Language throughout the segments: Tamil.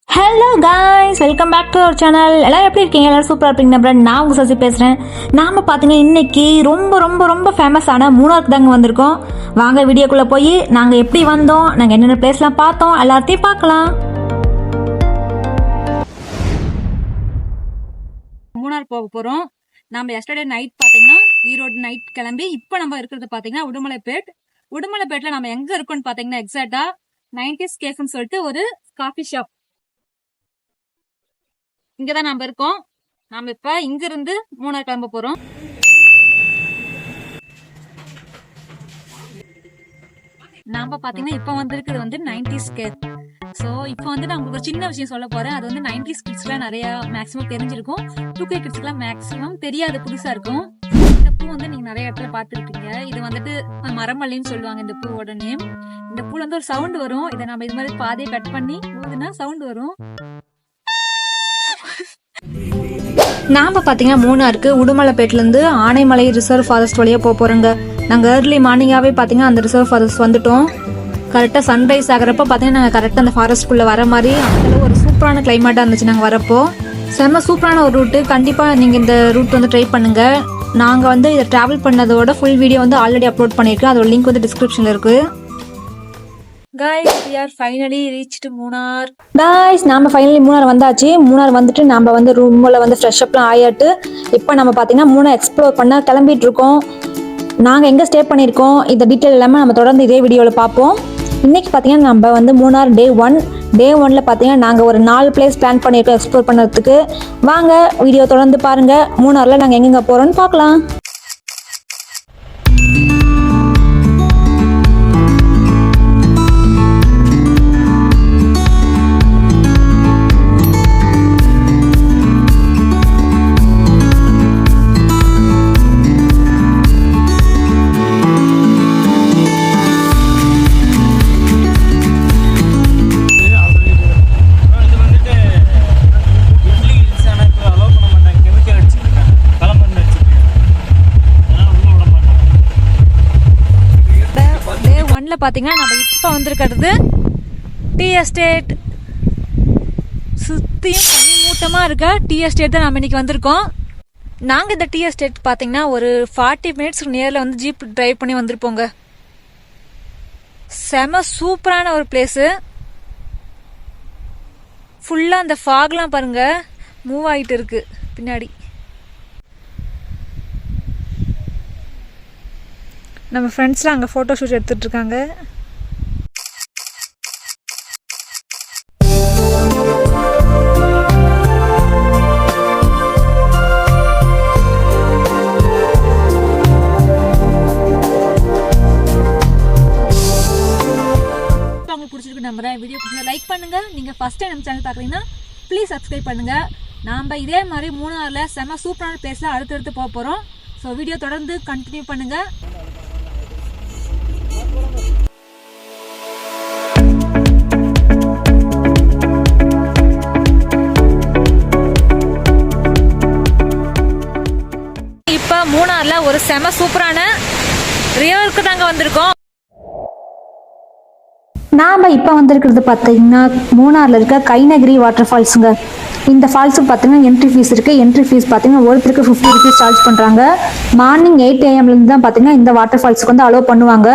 Hello guys, welcome back to our channel. எல்லாரும் எப்படி இருக்கீங்க? எல்லாரும் சூப்பராக இருப்பீங்க நம்புறேன். நான் உங்கள் சசி பேசுகிறேன். நாம் பார்த்தீங்கன்னா இன்னைக்கு ரொம்ப ரொம்ப ரொம்ப ஃபேமஸான மூணாருக்கு தாங்க வந்திருக்கோம். வாங்க வீடியோக்குள்ளே போய் நாங்கள் எப்படி வந்தோம், நாங்கள் என்னென்ன பிளேஸ்லாம் பார்த்தோம் எல்லாத்தையும் பார்க்கலாம். மூணார் போக போகிறோம். நம்ம எஸ்டர்டே நைட் பார்த்தீங்கன்னா ஈரோடு நைட் கிளம்பி இப்போ நம்ம இருக்கிறது பார்த்தீங்கன்னா உடுமலைப்பேட்டில் நம்ம எங்கே இருக்கோம்னு பார்த்தீங்கன்னா எக்ஸாக்டா 90s கேஃப்னு சொல்லிட்டு ஒரு காஃபி ஷாப். இங்கதான் நம்ம இருக்கோம். நாம இப்ப இங்க இருந்து மூணார் கிளம்ப போறோம். நாம பாத்தீங்கன்னா இப்ப வந்திருக்கிறது வந்து 90s கேஃப். ஸோ இப்போ வந்து நான் உங்களுக்கு ஒரு சின்ன விஷயம் சொல்ல போறேன். அது வந்து 90s கிட்ஸ்லாம் நிறைய மேக்ஸிமம் தெரிஞ்சிருக்கும். 2K கிட்ஸ்லாம் மேக்ஸிமம் தெரியாது, புதுசா இருக்கும். இந்த பூ வந்து நீங்க நிறைய இடத்துல பார்த்துருக்கீங்க. இது வந்துட்டு மரமல்லின்னு சொல்லுவாங்க இந்த பூவோட நேம். இந்த பூ வந்து ஒரு சவுண்ட் வரும். இதை நம்ம இது மாதிரி பாதையை கட் பண்ணி ஊதுனா சவுண்ட் வரும். நாம் பார்த்தீங்கன்னா மூணாருக்கு உடுமலைப்பேட்டிலேருந்து ஆனைமலை ரிசர்வ் ஃபாரஸ்ட் வழியாக போகிறோங்க. நாங்கள் ஏர்லி மார்னிங்காகவே பார்த்தீங்கன்னா அந்த ரிசர்வ் ஃபாரஸ்ட் வந்துட்டோம். கரெக்டாக சன்ரைஸ் ஆகிறப்ப பார்த்தீங்கன்னா நாங்கள் கரெக்டாக அந்த ஃபாரஸ்ட்குள்ளே வர மாதிரி அந்தளவு ஒரு சூப்பரான கிளைமேட்டாக இருந்துச்சு. நாங்கள் வரப்போ செம்ம சூப்பரான ஒரு ரூட்டு. கண்டிப்பாக நீங்கள் இந்த ரூட் வந்து ட்ரை பண்ணுங்கள். நாங்கள் வந்து இதை ட்ராவல் பண்ணதோட ஃபுல் வீடியோ வந்து ஆல்ரெடி அப்லோட் பண்ணியிருக்கேன். அதோட லிங்க் வந்து டிஸ்கிரிப்ஷனில் இருக்குது. Guys, we are finally reached Munnar. Guys, நாம ஃபைனலி மூணார் வந்தாச்சு. மூணார் வந்துட்டு நம்ம வந்து ரூமில் வந்து ஃப்ரெஷ் அப்லாம் ஆயாட்டு இப்போ நம்ம பார்த்தீங்கன்னா மூணார் எக்ஸ்ப்ளோர் பண்ண கிளம்பிட்டு இருக்கோம். நாங்கள் எங்கே ஸ்டே பண்ணியிருக்கோம் இந்த டீட்டெயில் எல்லாமே நம்ம தொடர்ந்து இதே வீடியோவில் பார்ப்போம். இன்றைக்கி பார்த்தீங்கன்னா நம்ம வந்து மூணார் டே 1 பார்த்தீங்கன்னா நாங்கள் ஒரு 4 பிளேஸ் பிளான் பண்ணியிருக்கோம் எக்ஸ்ப்ளோர் பண்ணுறதுக்கு. வாங்க வீடியோ தொடர்ந்து பாருங்கள். மூணாரில் நாங்கள் எங்கெங்கே போகிறோன்னு பார்க்கலாம். பாத்தீங்கன்னா நம்ம இப்ப வந்திருக்கிறது டீ எஸ்டேட். சுத்தியும் தனி மூட்டமா இருக்க டீ எஸ்டேட் தான் நம்ம இன்னைக்கு வந்திருக்கோம். நாங்க இந்த டீ எஸ்டேட் பாத்தீங்கன்னா ஒரு 40 மினிட்ஸ் நியர்ல வந்து ஜீப் டிரைவ் பண்ணி வந்திருப்போங்க. செம சூப்பரான ஒரு பிளேஸ். ஃபுல்லா அந்த ஃபாக்லாம் பாருங்க மூவ் ஆகிட்டு இருக்கு பின்னாடி. நம்ம ஃப்ரெண்ட்ஸ்லாம் அங்கே ஃபோட்டோ ஷூட் எடுத்துகிட்டு இருக்காங்க. உங்களுக்கு பிடிச்சிருக்கு நம்புறேன். வீடியோ பிடிச்சா லைக் பண்ணுங்க. நீங்கள் ஃபர்ஸ்ட் டைம் நம்ம சேனல் பார்க்குறீங்கன்னா ப்ளீஸ் சப்ஸ்கிரைப் பண்ணுங்க. நாம் இதே மாதிரி மூணாரில் செம சூப்பரான பிளேஸில் அடுத்தடுத்து போக போகிறோம். ஸோ வீடியோ தொடர்ந்து கண்டினியூ பண்ணுங்க. இப்ப மூணார்ல ஒரு செம சூப்பரான ரிவருக்கு தாங்க வந்திருக்கோம். நாம் இப்போ வந்திருக்கிறது பார்த்தீங்கன்னா மூணாரில் இருக்க கைநகிரி வாட்டர் ஃபால்ஸுங்க. இந்த ஃபால்ஸுக்கு பார்த்தீங்கன்னா என்ட்ரி ஃபீஸ் இருக்குது. என்ட்ரி ஃபீஸ் பார்த்தீங்கன்னா ஒருத்தருக்கு 50 rupees சார்ஜ் பண்ணுறாங்க. மார்னிங் 8 AM தான் பார்த்தீங்கன்னா இந்த வாட்டர் ஃபால்ஸுக்கு வந்து அலோவ் பண்ணுவாங்க.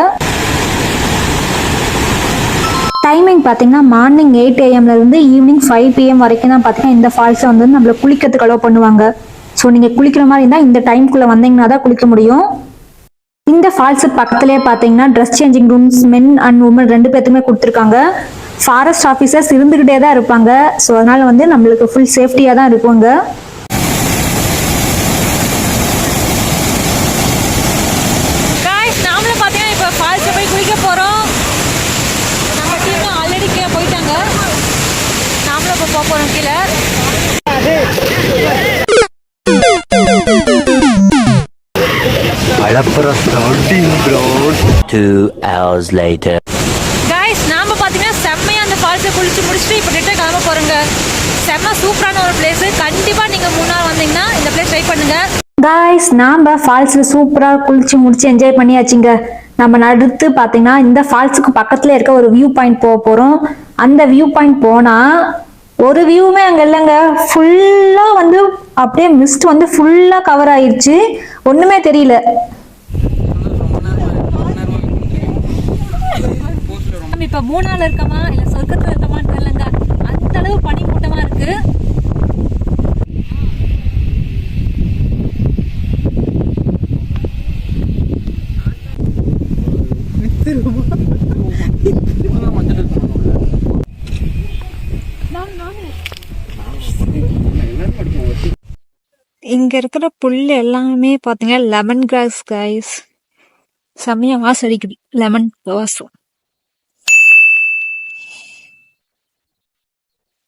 டைமிங் பார்த்தீங்கன்னா மார்னிங் 8 AM ஈவினிங் 5 PM வரைக்கும் தான் பார்த்தீங்கன்னா இந்த ஃபால்ஸை வந்து நம்மளை குளிக்கிறதுக்கு அலோவ் பண்ணுவாங்க. ஸோ நீங்கள் குளிக்கிற மாதிரி இருந்தால் இந்த டைம்குள்ளே வந்தீங்கன்னா தான் குளிக்க முடியும். இந்த ஃபால்ஸு பக்கத்துலேயே பார்த்தீங்கன்னா dress changing rooms men and women 2 பேர்த்துக்குமே கொடுத்துருக்காங்க. ஃபாரஸ்ட் ஆஃபீஸர்ஸ் இருந்துக்கிட்டே தான் இருப்பாங்க. ஸோ அதனால் வந்து நம்மளுக்கு ஃபுல் சேஃப்டியாக தான் இருப்பாங்க. நாமளும் பார்த்தீங்கன்னா இப்போ ஃபால்ஸில் போய் குளிக்க போகிறோம். நம்ம டீம் ஆல்ரெடி கீழே போயிட்டாங்க. நாமளும் இப்போ போக போகிறோம் கீழே. 2 hours later. Guys, நாம பாத்தீங்கன்னா செம்மையா அந்த ஃபால்ஸை குளிச்சு முடிச்சுட்டு இப்போ ரிட்டர்ன் கிளம்ப போறோங்க. செம்ம சூப்பரான ஒரு பிளேஸ். கண்டிப்பா நீங்க மூணார் வந்தீங்கன்னா இந்த பிளேஸ் ட்ரை பண்ணுங்க. காய்ஸ், நாம் ஃபால்ஸில் சூப்பராக குளிச்சு முடிச்சு என்ஜாய் பண்ணியாச்சுங்க. நம்ம அடுத்து பார்த்தீங்கன்னா இந்த ஃபால்ஸுக்கு பக்கத்துல இருக்க ஒரு வியூ பாயிண்ட் போக போறோம். அந்த வியூ பாயிண்ட் போனா ஒரு வியூவுமே அங்க இல்லைங்க. ஃபுல்லா வந்து அப்படியே மிஸ்ட் வந்து ஃபுல்லா கவர் ஆயிருச்சு, ஒண்ணுமே தெரியல. நம்ம இப்ப மூணால இருக்கமா இல்ல சொர்க்கத்துல இருக்கமான்னு தெரியலங்க, அந்த அளவு பனி மூட்டமா இருக்கு. இங்க இருக்கிற புல் எல்லாமே பாத்தீங்கன்னா லெமன் கிராஸ் கைஸ். செம்மையா வாசம் அடிக்குது, லெமன் வாசம்.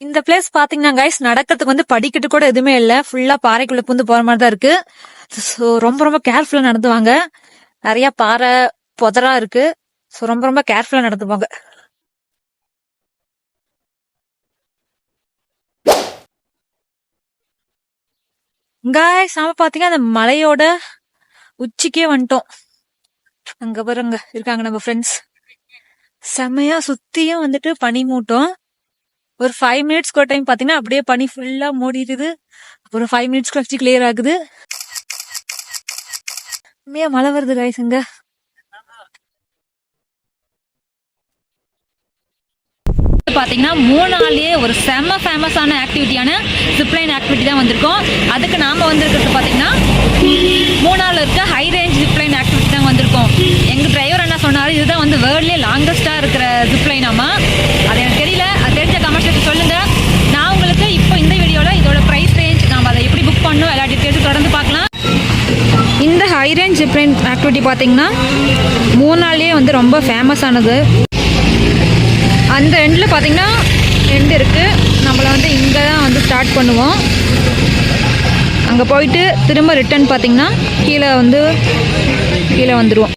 இந்த பிளேஸ் பாத்தீங்கன்னா கைஸ் நடக்கிறதுக்கு வந்து படிக்கட்டு கூட எதுவுமே இல்ல, ஃபுல்லா பாறைக்குள்ள புந்து போற மாதிரி தான் இருக்கு. ஸோ ரொம்ப ரொம்ப கேர்ஃபுல்லா நடந்து வாங்க. நிறைய பாறை புதரா இருக்கு. ஸோ ரொம்ப ரொம்ப கேர்ஃபுல்லா நடந்து போங்க. கைஸ் நாம பாத்தீங்கன்னா அந்த மலையோட உச்சிக்கே வந்துட்டோம். அங்க பாருங்க இருக்காங்க நம்ம ஃப்ரெண்ட்ஸ். செம்மையா சுத்தியும் வந்துட்டு பனி மூட்டம். ஒரு 5 மினிட்ஸ்க்கு ஒரு டைம் பாத்தீங்கன்னா அப்படியே பனி ஃபுல்லா மூடிடுது, அப்புறம் 5 மினிட்ஸ் கழிச்சு கிளியர் ஆகுது. உண்மையா மழை வருது கைஸ் இங்க. பாத்தீங்கன்னா மூணாலேயே ஒரு செம்ம ஃபேமஸான ஆக்டிவிட்டியான ஜிப்லைன் ஆக்டிவிட்டி தான் வந்திருக்கோம். அதுக்கு நாம வந்திருக்கிறது பாத்தீங்கன்னா மூணால இருக்க ஹை ரேஞ்ச் ஜிப்லைன் ஆக்டிவிட்டி தான் வந்திருக்கோம். எங்க டிரைவர் என்ன சொன்னாரு, இதுதான் வந்து வேர்ல்ட்லயே லாங்கஸ்டா இருக்கிற ஜிப்லைன். ஆமா, அது எனக்கு தெரியல, அது தெரிஞ்ச கமெண்ட்ஸ் சொல்லுங்க. நான் உங்களுக்கு இப்போ இந்த வீடியோல இதோட பிரைஸ் ரேஞ்ச், நாம அதை எப்படி புக் பண்ணணும் எல்லா டீட்டெயில்ஸும் தொடர்ந்து பார்க்கலாம். இந்த ஹை ரேஞ்ச் ஜிப்லைன் ஆக்டிவிட்டி பாத்தீங்கன்னா மூணாலேயே வந்து ரொம்ப ஃபேமஸானது. அந்த எண்டில் பார்த்தீங்கன்னா எண்டு இருக்குது, நம்மளை வந்து இங்கே தான் வந்து ஸ்டார்ட் பண்ணுவோம். அங்கே போயிட்டு திரும்ப ரிட்டர்ன் பார்த்தீங்கன்னா கீழே வந்துடுவோம்.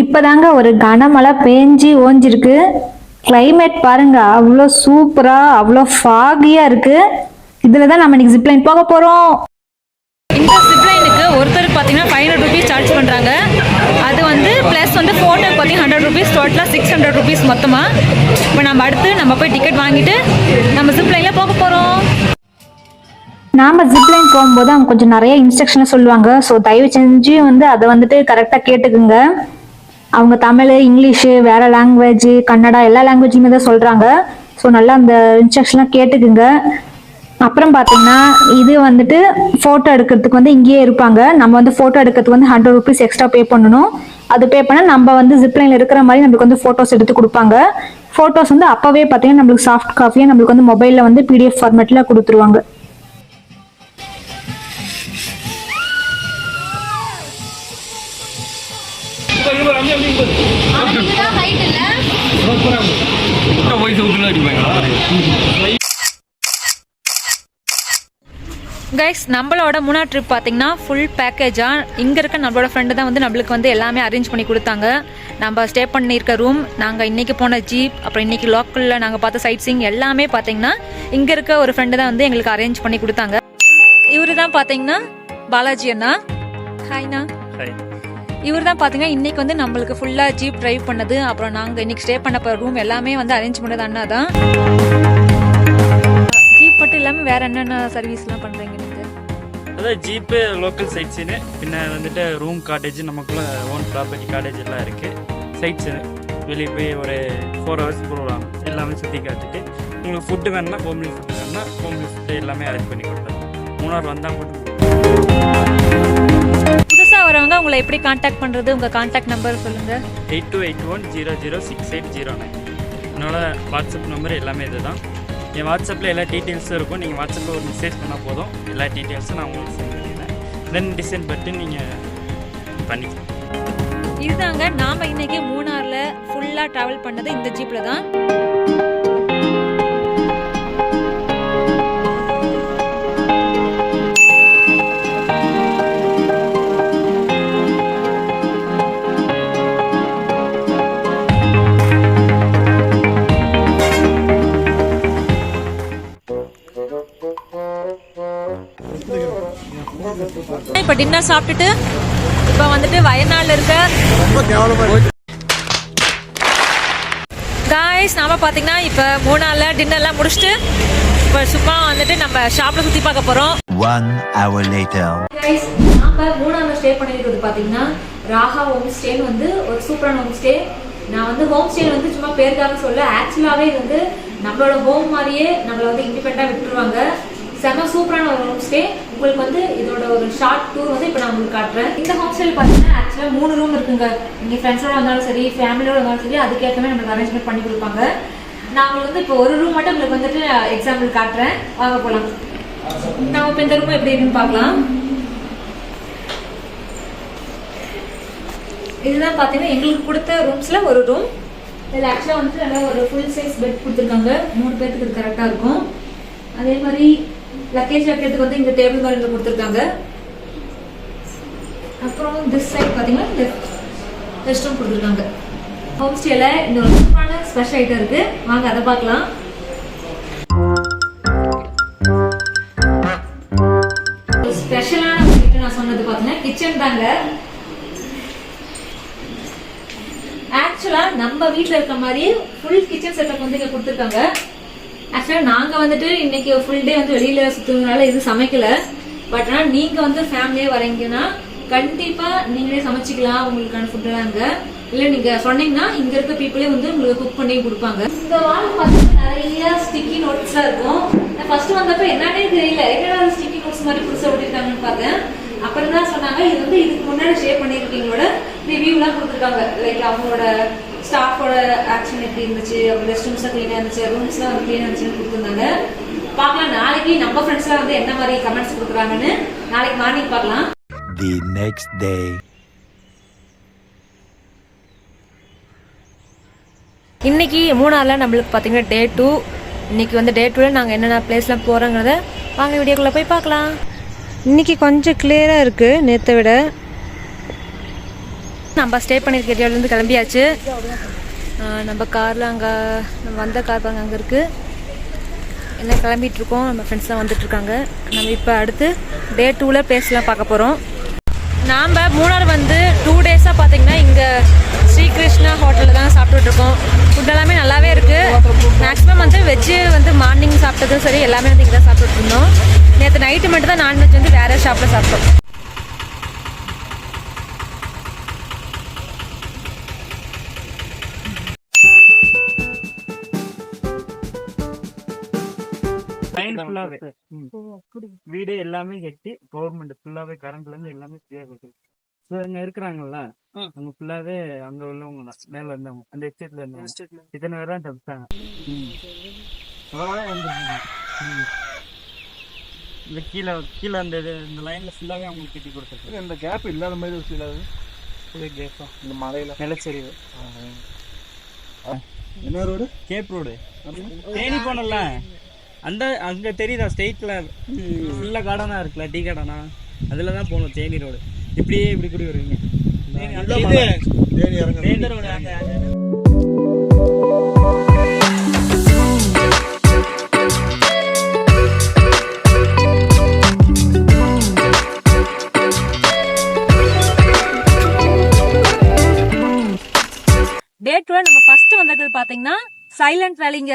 இப்போதாங்க ஒரு கனமழை பேஞ்சி ஓஞ்சிருக்கு. கிளைமேட் பாருங்க, அவ்வளோ சூப்பராக அவ்வளோ ஃபாகியாக இருக்குது. இதில் தான் நம்ம இன்னைக்கு ஜிப்லைன் போக போகிறோம். இந்த ஜிப்லைனுக்கு ஒருத்தருக்கு பார்த்தீங்கன்னா 500 ருபீஸ் சார்ஜ் பண்ணுறாங்க. அது வந்து ப்ளஸ் வந்து ஃபோட்டோக்கு பார்த்தீங்கன்னா 100 ருபீஸ், டோட்டலாக 600 ருபீஸ் மொத்தமாக. இப்போ நம்ம அடுத்து நம்ம போய் டிக்கெட் வாங்கிட்டு நம்ம ஜிப்லைனில் போக போகிறோம். நாம் ஜிப்லைன் போகும்போது அவங்க கொஞ்சம் நிறைய இன்ஸ்ட்ரக்ஷனை சொல்லுவாங்க. ஸோ தயவு செஞ்சு வந்து அதை வந்துட்டு கரெக்டாக கேட்டுக்குங்க. அவங்க தமிழ், இங்கிலீஷு, வேறு லாங்குவேஜ், கன்னடா எல்லா லாங்குவேஜுமே தான் சொல்கிறாங்க. ஸோ நல்லா அந்த இன்ஸ்ட்ரக்ஷன்லாம் கேட்டுக்குங்க. அப்புறம் பார்த்தீங்கன்னா இது வந்துட்டு ஃபோட்டோ எடுக்கிறதுக்கு வந்து இங்கேயே இருப்பாங்க. நம்ம வந்து ஃபோட்டோ எடுக்கிறதுக்கு வந்து 100 ருபீஸ் எக்ஸ்ட்ரா பே பண்ணணும். அது பே பண்ணால் நம்ம வந்து ஜிப்லைனில் இருக்கிற மாதிரி நம்மளுக்கு வந்து ஃபோட்டோஸ் எடுத்து கொடுப்பாங்க. ஃபோட்டோஸ் வந்து அப்போவே பார்த்தீங்கன்னா நம்மளுக்கு சாஃப்ட் காப்பியாக நம்மளுக்கு வந்து மொபைலில் வந்து PDF ஃபார்மேட்டில் கொடுத்துருவாங்க. கைஸ் நம்மளோட மூணார் ட்ரிப் பார்த்தீங்கன்னா ஃபுல் பேக்கேஜாக இங்கே இருக்க நம்மளோட ஃப்ரெண்டு தான் வந்து நம்மளுக்கு வந்து எல்லாமே அரேஞ்ச் பண்ணி கொடுத்தாங்க. நம்ம ஸ்டே பண்ணியிருக்க ரூம், நாங்கள் இன்றைக்கி போன ஜீப், அப்புறம் இன்றைக்கி லோக்கலில் நாங்கள் பார்த்த சைட் சீயிங் எல்லாமே பார்த்தீங்கன்னா இங்கே இருக்க ஒரு ஃப்ரெண்டு தான் வந்து எங்களுக்கு அரேஞ்ச் பண்ணி கொடுத்தாங்க. இவரு தான் பார்த்தீங்கன்னா பாலாஜி அண்ணா. ஹாய்ண்ணா. இவர் தான் பார்த்தீங்கன்னா இன்றைக்கி வந்து நம்மளுக்கு ஃபுல்லாக ஜீப் ட்ரைவ் பண்ணது, அப்புறம் நாங்கள் இன்றைக்கி ஸ்டே பண்ண போகிற ரூம் எல்லாமே வந்து அரேஞ்ச் பண்ணது அண்ணா தான். ஜீப் மட்டும் இல்லாமல் வேறு என்னென்ன சர்வீஸ்லாம் பண்ணுறீங்க நீங்கள்? அதான் ஜீப்பு, லோக்கல் சைட் சீனு, பின்ன வந்துட்டு ரூம் காட்டேஜ், நமக்குள்ள ஓன் ப்ராப்பர்ட்டி காட்டேஜ் எல்லாம் இருக்குது. சைட் சீனு வெளியே போய் ஒரு 4 ஹவர்ஸ் போகலாம், எல்லாமே சுற்றி காட்டுட்டு உங்களுக்கு ஃபுட்டு வேணுன்னா ஹோம்லி ஃபுட்டு வேணுன்னா ஹோம்லி ஃபுட்டு எல்லாமே அரேஞ்ச் பண்ணி கொடுத்தாங்க. மூணார் வந்தால் மட்டும். புதுசாக வரவங்க உங்களை எப்படி காண்டாக்ட் பண்ணுறது? உங்கள் காண்டாக்ட் நம்பர் சொல்லுங்கள். 8281006609. என்னோட வாட்ஸ்அப் நம்பர் எல்லாமே இது தான். என் வாட்ஸ்அப்பில் எல்லா டீட்டெயில்ஸும் இருக்கும். நீங்கள் வாட்ஸ்அப்பில் ஒரு மெசேஜ் பண்ணால் போதும், எல்லா டீட்டெயில்ஸும் நான் உங்களுக்கு சென்ட் பண்ணிடுறேன். தென் டிசைன் பட்டு நீங்கள் பண்ணிக்கலாம். இதுதாங்க நாம் இன்றைக்கி மூணாரில் ஃபுல்லாக ட்ராவல் பண்ணது இந்த ஜீப்பில் தான். இப்போ டின்னர் சாப்பிட்டுட்டு இப்போ வந்துட்டு வயநாடுல இருக்க காய்ஸ் நாம பார்த்தீங்கன்னா இப்போ மூணாரில் டின்னர்லாம் முடிச்சுட்டு இப்போ சும்மா வந்துட்டு நம்ம ஷாப்பில் சுற்றி பார்க்க போகிறோம். 1 hour later. கைஸ் நாம மூணாரில் ஸ்டே பண்ணிருக்கிறது பார்த்தீங்கன்னா ராகா ஹோம் ஸ்டேன்னு வந்து ஒரு சூப்பரான ஹோம் ஸ்டே. நான் வந்து ஹோம் ஸ்டே வந்து சும்மா பேருக்காக சொல்ல, ஆக்சுவலாகவே இது வந்து நம்மளோட ஹோம் மாதிரியே நம்மளை வந்து இண்டிபெண்டாக விட்டுருவாங்க. செம சூப்பரான ஒரு ஹோம் ஸ்டே. உங்களுக்கு வந்து இதோட ஒரு ஷார்ட் டூர் வந்து இப்போ நான் உங்களுக்கு காட்டுறேன். இந்த ஹோம் ஸ்டேல பார்த்தீங்கன்னா ஆக்சுவலாக 3 ரூம் இருக்குங்க. நீங்கள் ஃப்ரெண்ட்ஸோட வந்தாலும் சரி, ஃபேமிலியோட வந்தாலும் சரி, அதுக்கேற்றமே நம்மளுக்கு அரேஞ்ச்மெண்ட் பண்ணி கொடுப்பாங்க. நான் உங்களுக்கு வந்து இப்போ ஒரு ரூம் மட்டும் உங்களுக்கு வந்துட்டு எக்ஸாம்பிள் காட்டுறேன். வாங்க போகலாம். நம்ம இப்போ இந்த ரூம் எப்படி இருக்குன்னு பார்க்கலாம். இதுதான் பார்த்தீங்கன்னா எங்களுக்கு கொடுத்த ரூம்ஸில் ஒரு ரூம். இதில் ஆக்சுவலாக வந்துட்டு நல்லா ஒரு ஃபுல் சைஸ் பெட் கொடுத்துருக்காங்க. 3 பேர்த்துக்கு இது கரெக்டாக இருக்கும். அதே மாதிரி லக்கேஜ் வைக்கிறதுக்கு வந்து இந்த டேபிள் மாதிரி கொடுத்துருக்காங்க. அப்புறம் திஸ் சைட் பார்த்தீங்கன்னா ரெஸ்ட் ரூம் கொடுத்துருக்காங்க. ஹோம் ஸ்டேல இந்த ஒரு சூப்பரான ஸ்பெஷல் ஐட்டம் இருக்கு. வாங்க அதை பார்க்கலாம். ஸ்பெஷலான ஐட்டம் நான் சொன்னது பார்த்தீங்கன்னா கிச்சன் தாங்க. ஆக்சுவலா நம்ம வீட்டில் இருக்க மாதிரி ஃபுல் கிச்சன் செட்டப் வந்து இங்க கொடுத்துருக்காங்க. ஆக்சுவலா நாங்க வந்துட்டு இன்னைக்கு ஃபுல் டே வந்து வெளியில சுத்துறதுனால இது சமைக்கல. பட் ஆனால் நீங்க வந்து ஃபேமிலியே வரீங்கன்னா கண்டிப்பா நீங்களே சமைச்சிக்கலாம். உங்களுக்கான ஃபுட் எல்லாம் இங்க இல்ல நீங்க சொன்னீங்கன்னா இங்க இருக்க பீப்புளே வந்து உங்களுக்கு குக் பண்ணி கொடுப்பாங்க. இந்த வால் பார்த்தீங்கன்னா நிறைய ஸ்டிக்கி நோட்ஸ்லாம் இருக்கும். நான் ஃபர்ஸ்ட் வந்தப்ப என்னன்னே தெரியல, என்னடா ஸ்டிக்கி நோட்ஸ் மாதிரி புதுசாக ஒட்டிருக்காங்கன்னு பார்த்தேன். அப்புறம் தான் சொன்னாங்க இது வந்து இதுக்கு முன்னாடி ஷேர் பண்ணியிருக்கீங்களோட ரிவ்யூலாம் கொடுத்துருக்காங்க. லைக் அவங்களோட ஸ்டாஃபோட ஆக்ஷன் எப்படி இருந்துச்சு, அவங்க ரெஸ்ட் ரூம்ஸ்லாம் க்ளீனாக இருந்துச்சு, ரூம்ஸ்லாம் வந்து க்ளீனாக இருந்துச்சுன்னு கொடுத்துருந்தாங்க. பார்க்கலாம் நாளைக்கு நம்ம ஃப்ரெண்ட்ஸ்லாம் வந்து என்ன மாதிரி கமெண்ட்ஸ் கொடுக்குறாங்கன்னு நாளைக்கு மார்னிங் பார்க்கலாம். The next day. இன்னைக்கு மூணாரில் நம்மளுக்கு பார்த்தீங்கன்னா டே 2. இன்னைக்கு வந்து டே 2ல நாங்கள் என்னென்ன பிளேஸ்லாம் போகிறோங்கிறத வாங்க வீடியோக்குள்ளே போய் பார்க்கலாம். இன்னைக்கு கொஞ்சம் கிளியராக இருக்குது நேற்றை விட. நம்ம ஸ்டே பண்ணியிருக்க ஏரியாவிலேருந்து கிளம்பியாச்சு. நம்ம காரில் அங்கே நம்ம வந்த கார் பாருங்க அங்கே இருக்குது. எல்லாம் கிளம்பிகிட்ருக்கோம். நம்ம ஃப்ரெண்ட்ஸ்லாம் வந்துட்டுருக்காங்க. நம்ம இப்போ அடுத்து டே 2ல பிளேஸ்லாம் பார்க்க போகிறோம். நாம் மூணார் வந்து 2 டேஸாக பார்த்தீங்கன்னா இங்கே ஸ்ரீகிருஷ்ணா ஹோட்டலில் தான் சாப்பிட்டுட்ருக்கோம். ஃபுட் எல்லாமே நல்லாவே இருக்குது. மேக்ஸிமம் வந்து வெஜ்ஜு வந்து மார்னிங் சாப்பிட்டதும் சரி எல்லாமே வந்து இங்கே தான் சாப்பிட்டுட்டு இருந்தோம். நேற்று நைட்டு மட்டும் தான் நான்வெஜ் வந்து வேறு ஷாப்பில் சாப்பிட்டோம். வீடு எல்லாமே கட்டி கவர்மெண்ட் ஃபுல்லாவே கரண்ட்ல இருந்து எல்லாமே ஃப்ரீயா கொடுக்குது. ஸோ அங்க இருக்கிறாங்கல்ல அவங்க ஃபுல்லாவே அங்க உள்ளவங்க தான், மேல இருந்தவங்க அந்த எஸ்டேட்ல இருந்தவங்க இத்தனை பேர் தான் தப்பிச்சாங்க. இந்த கீழே கீழே அந்த இந்த லைன்ல ஃபுல்லாவே அவங்களுக்கு கட்டி கொடுத்துருக்கு. இந்த கேப் இல்லாத மாதிரி ஒரு ஃபீல் ஆகுது. இது கேப்பா இந்த மலையில நிலச்சரிவு. என்ன ரோடு? Gap road. தேனி போனல அந்த அங்க தெரியுதா ஸ்ட்ரெயிட்ல ஃபுல்லா கார்டனா இருக்குல்ல, டீ கார்டனா, அதுல தான் போகணும் தேனி ரோடு. இப்படியே இப்படி கூடி வருவீங்க. டே 2 நம்ம ஃபர்ஸ்ட் வந்தது பாத்தீங்கன்னா சைலண்ட் வேலிங்க.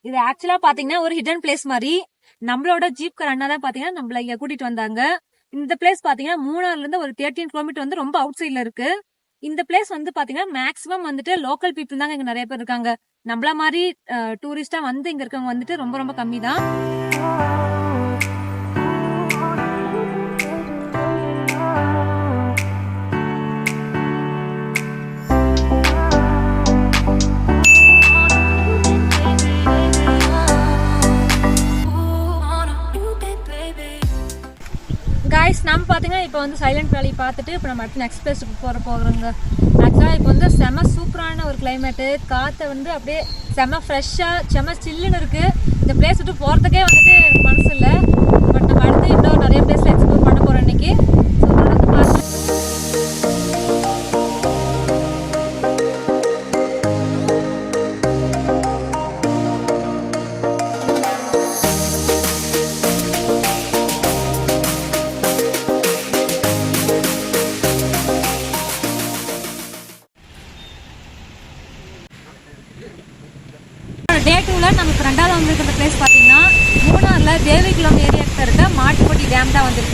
இது ஆக்சுவலா பாத்தீங்கன்னா ஒரு ஹிடன் பிளேஸ் மாதிரி. நம்மளோட ஜீப் கார் அண்ணா தான் பாத்தீங்கன்னா நம்மள இங்க கூட்டிட்டு வந்தாங்க. இந்த பிளேஸ் பாத்தீங்கன்னா மூணார்ல இருந்து ஒரு 13 கிலோமீட்டர் வந்து ரொம்ப அவுட் சைட்ல இருக்கு. இந்த பிளேஸ் வந்து பாத்தீங்கன்னா மேக்ஸிமம் வந்துட்டு லோக்கல் பீப்புள் தாங்க இங்க நிறைய பேர் இருக்காங்க. நம்மள மாதிரி டூரிஸ்டா வந்து இங்க இருக்கவங்க வந்துட்டு ரொம்ப ரொம்ப கம்மி தான். கைஸ் நம்ம பார்த்தீங்கன்னா இப்போ வந்து சைலண்ட் வேலி பார்த்துட்டு இப்போ நம்ம அடுத்து நெக்ஸ்ட் பிளேஸுக்கு போகிறோங்க. ஆக்சுவலாக இப்போ வந்து செம சூப்பரான ஒரு கிளைமேட்டு, காற்றை வந்து அப்படியே செம ஃப்ரெஷ்ஷாக செம சில்லுன்னு இருக்குது. இந்த பிளேஸ் விட்டு போகிறதுக்கே வந்துட்டு எனக்கு மனசு இல்லை. பட் நம்ம அடுத்து இன்னும் நிறைய பிளேஸில் எக்ஸ்ப்ளோர் பண்ண போகிறோம் இன்னைக்கு. ஸோ தொடர்ந்து பார்க்கலாம். நம்ம இப்போ ரெண்டாவது வந்திருக்கிற பிளேஸ் பார்த்தீங்கன்னா மூணாறில் தேவிக்குளம் ஏரியாக்கிட்ட இருக்க மாட்டுப்பட்டி டேம் தான் வந்திருக்கு.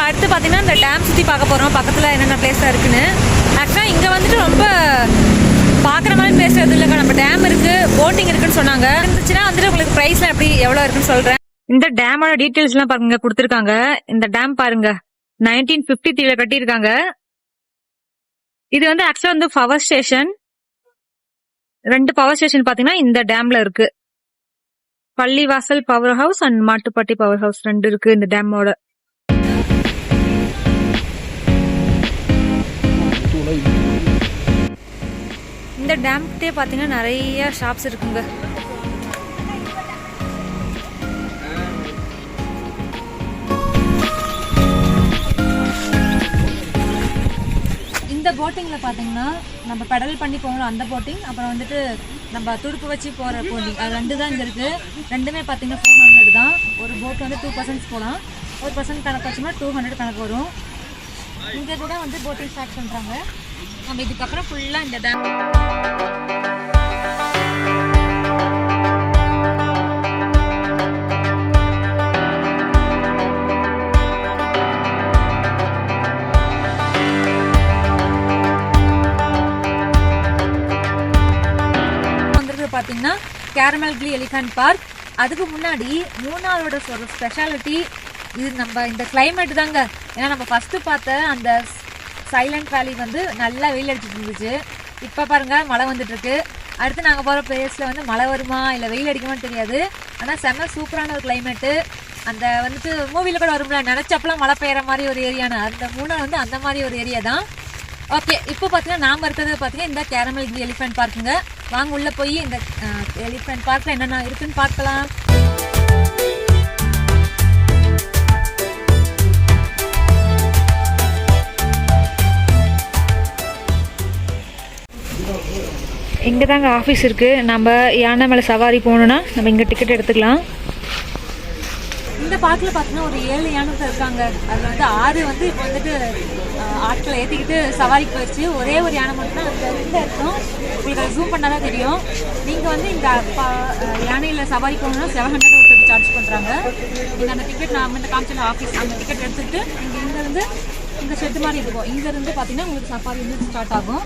அடுத்து பார்த்தீங்கன்னா இந்த டேம் சுற்றி பார்க்க போகிறோம், பக்கத்தில் என்னென்ன பிளேஸாக இருக்குன்னு. ஆக்சுவலாக இங்கே வந்துட்டு ரொம்ப பார்க்குற மாதிரி பிளேஸ் எதுவும் இல்லைக்கா. நம்ம டேம் இருக்குது, போட்டிங் இருக்குன்னு சொன்னாங்க. இருந்துச்சுன்னா வந்துட்டு உங்களுக்கு ப்ரைஸ்லாம் எப்படி எவ்வளோ இருக்குன்னு சொல்கிறேன். இந்த டேமோட டீட்டெயில்ஸ்லாம் பாருங்க கொடுத்துருக்காங்க. இந்த டேம் பாருங்க 1953 கட்டியிருக்காங்க. இது வந்து ஆக்சுவலாக வந்து பவர் ஸ்டேஷன். 2 பவர் ஸ்டேஷன் பார்த்தீங்கன்னா இந்த டேம்ல இருக்கு. பள்ளிவாசல் power house and Mattupatti power house 2 இருக்கு இந்த டேமோட. இந்த டேம் கிட்டே பார்த்தீங்கன்னா நிறைய ஷாப்ஸ் இருக்குங்க. இந்த போட்டிங்கில் பார்த்தீங்கன்னா நம்ம பெடல் பண்ணி போகணும் அந்த போட்டிங், அப்புறம் வந்துட்டு நம்ம துடுப்பு வச்சு போகிற போட்டிங், அது 2 தான் இங்கே இருக்குது. 2மே பார்த்தீங்கன்னா 400 தான். ஒரு போட் வந்து 2 பர்சன்ஸ் போகலாம். ஒரு பர்சன்ட் கணக்கு வச்சோம்னா 200 கணக்கு வரும். இங்கே கூட வந்து போட்டிங் ஸ்டார்ட் பண்ணுறாங்க. நம்ம இதுக்கப்புறம் ஃபுல்லாக இந்த டேம் பார்த்தீங்கன்னா கேரமல் எலிஃபண்ட் பார்க். அதுக்கு முன்னாடி மூணாரோட ஒரு ஸ்பெஷாலிட்டி இது நம்ம இந்த கிளைமேட் தாங்க. ஏன்னா நம்ம ஃபர்ஸ்ட் பார்த்த அந்த சைலண்ட் வேலி வந்து நல்லா வெயில் அடிச்சுட்டு இருந்துச்சு. இப்போ பாருங்க மழை வந்துட்டு இருக்கு. அடுத்து நாங்கள் போகிற பிளேஸில் வந்து மழை வருமா இல்லை வெயில் அடிக்குமான்னு தெரியாது. ஆனால் செம்ம சூப்பரான ஒரு கிளைமேட்டு. அந்த வந்துட்டு மூவியில் கூட வரும்ல, நினச்சப்பெல்லாம் மழை பெய்கிற மாதிரி ஒரு ஏரியானா அந்த மூணார் வந்து அந்த மாதிரி ஒரு ஏரியா தான். ஓகே, இப்போ பார்த்தீங்கன்னா நாம் இருக்கிறது பார்த்தீங்கன்னா இந்த கேரமல் எலிஃபண்ட் பார்க்குங்க. வாங்க உள்ளே போய் இந்த எலிஃபண்ட் பார்க்கில் என்னென்ன இருக்குன்னு பார்க்கலாம். இங்கே தாங்க ஆஃபீஸ் இருக்குது. நம்ம யானை மேலே சவாரி போகணுன்னா நம்ம இங்கே டிக்கெட் எடுத்துக்கலாம். இந்த பார்க்கில் பார்த்தீங்கன்னா ஒரு 7 யானை இருக்காங்க. அதில் வந்து 6 வந்து இப்போ வந்துட்டு ஆட்களை ஏற்றிக்கிட்டு சவாரிக்கு போயிடுச்சு. ஒரே ஒரு யானை மட்டும் தான் அந்த இடத்துல இருக்கும். உங்களுக்கு அதை ஜூம் பண்ணால் தான் தெரியும். நீங்கள் வந்து இந்த யானையில் சவாரி போகணுன்னா 700 ஒருத்தருக்கு சார்ஜ் பண்ணுறாங்க. நீங்கள் அந்த டிக்கெட் நான் இந்த காமிச்சல ஆஃபீஸ் அந்த டிக்கெட் எடுத்துக்கிட்டு இங்கேருந்து இந்த ஷெட்டு மாதிரி இருக்கும். இங்கேருந்து பார்த்தீங்கன்னா உங்களுக்கு சஃபாரி வந்து ஸ்டார்ட் ஆகும்.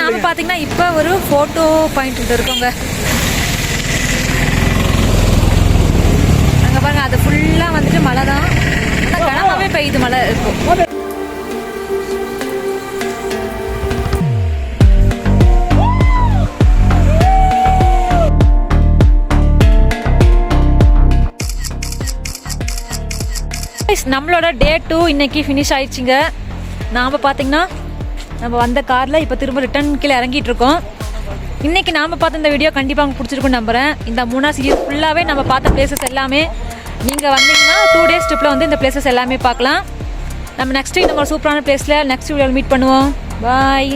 நாம பார்த்தீங்கன்னா இப்போ ஒரு ஃபோட்டோ பாயிண்ட் இருக்கோங்க. அங்கே பாருங்க, அது ஃபுல்லாக வந்துட்டு மழை தான். ஆனால் கனமாகவே பெய்யுது மழை இருக்கும். நம்மளோட டே 2 இன்னைக்கு ஃபினிஷ் ஆயிடுச்சுங்க. நாம் பார்த்தீங்கன்னா நம்ம வந்த காரில் இப்போ திரும்ப ரிட்டர்ன் கீழே இறங்கிட்டு இருக்கோம். இன்றைக்கி நாம் பார்த்த இந்த வீடியோ கண்டிப்பாக உங்களுக்கு பிடிச்சிருக்குன்னு நம்புகிறேன். இந்த மூணார் சீரிஸ் ஃபுல்லாகவே நம்ம பார்த்த பிளேசஸ் எல்லாமே நீங்கள் வந்தீங்கன்னா 2 days ட்ரிப்பில் வந்து இந்த பிளேசஸ் எல்லாமே பார்க்கலாம். நம்ம நெக்ஸ்ட்டு இந்த மாதிரி சூப்பரான பிளேஸில் நெக்ஸ்ட் வீடியோவில் மீட் பண்ணுவோம். பாய்.